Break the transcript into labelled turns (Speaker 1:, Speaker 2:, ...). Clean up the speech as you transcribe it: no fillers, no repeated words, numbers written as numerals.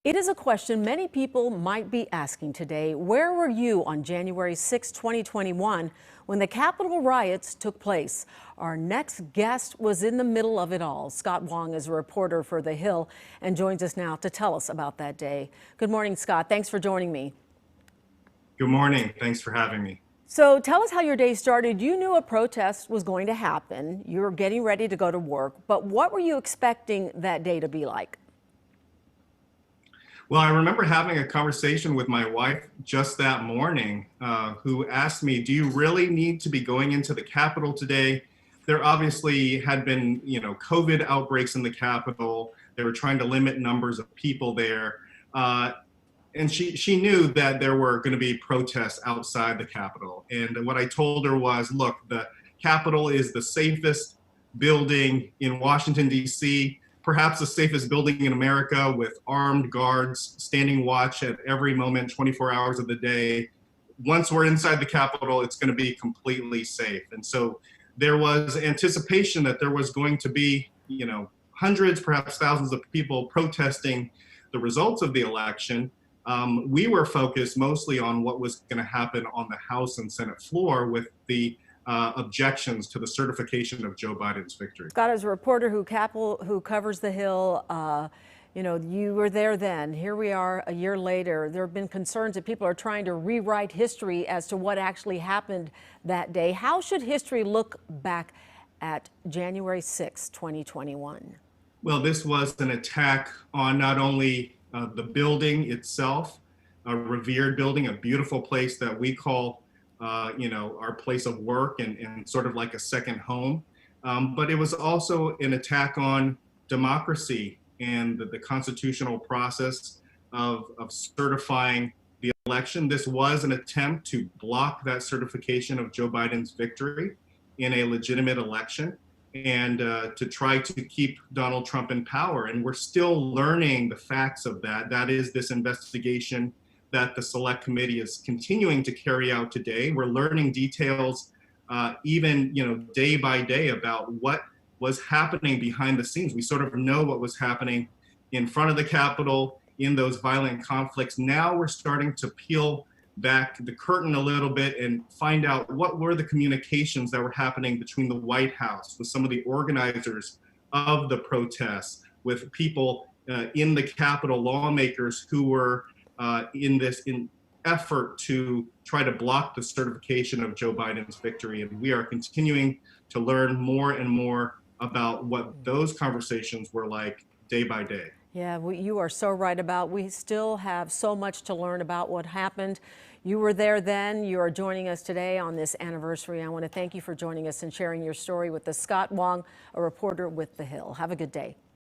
Speaker 1: It is a question many people might be asking today. Where were you on January 6, 2021, when the Capitol riots took place? Our next guest was in the middle of it all. Scott Wong is a reporter for The Hill and joins us now to tell us about that day. Good morning, Scott. Thanks for joining me.
Speaker 2: Good morning. Thanks for having me.
Speaker 1: So tell us how your day started. You knew a protest was going to happen. You were getting ready to go to work, but what were you expecting that day to be like?
Speaker 2: Well, I remember having a conversation with my wife just that morning, who asked me, do you really need to be going into the Capitol today? There obviously had been, COVID outbreaks in the Capitol. They were trying to limit numbers of people there. And she knew that there were going to be protests outside the Capitol. And what I told her was, look, the Capitol is the safest building in Washington, D.C., perhaps the safest building in America, with armed guards standing watch at every moment, 24 hours of the day. Once we're inside the Capitol, it's going to be completely safe. And so there was anticipation that there was going to be, hundreds, perhaps thousands of people protesting the results of the election. We were focused mostly on what was going to happen on the House and Senate floor with the objections to the certification of Joe Biden's victory.
Speaker 1: Scott is a reporter who covers The Hill. You were there then. Here we are a year later. There have been concerns that people are trying to rewrite history as to what actually happened that day. How should history look back at January 6, 2021?
Speaker 2: Well, this was an attack on not only the building itself, a revered building, a beautiful place that we call our place of work and sort of like a second home. But it was also an attack on democracy and the constitutional process of certifying the election. This was an attempt to block that certification of Joe Biden's victory in a legitimate election and to try to keep Donald Trump in power. And we're still learning the facts of that. That is this investigation that the Select Committee is continuing to carry out today. We're learning details even day by day about what was happening behind the scenes. We sort of know what was happening in front of the Capitol in those violent conflicts. Now we're starting to peel back the curtain a little bit and find out what were the communications that were happening between the White House with some of the organizers of the protests, with people in the Capitol, lawmakers who were in effort to try to block the certification of Joe Biden's victory. And we are continuing to learn more and more about what those conversations were like day by day.
Speaker 1: Yeah, you are so right about we still have so much to learn about what happened. You were there then. You are joining us today on this anniversary. I want to thank you for joining us and sharing your story with us. Scott Wong, a reporter with The Hill. Have a good day.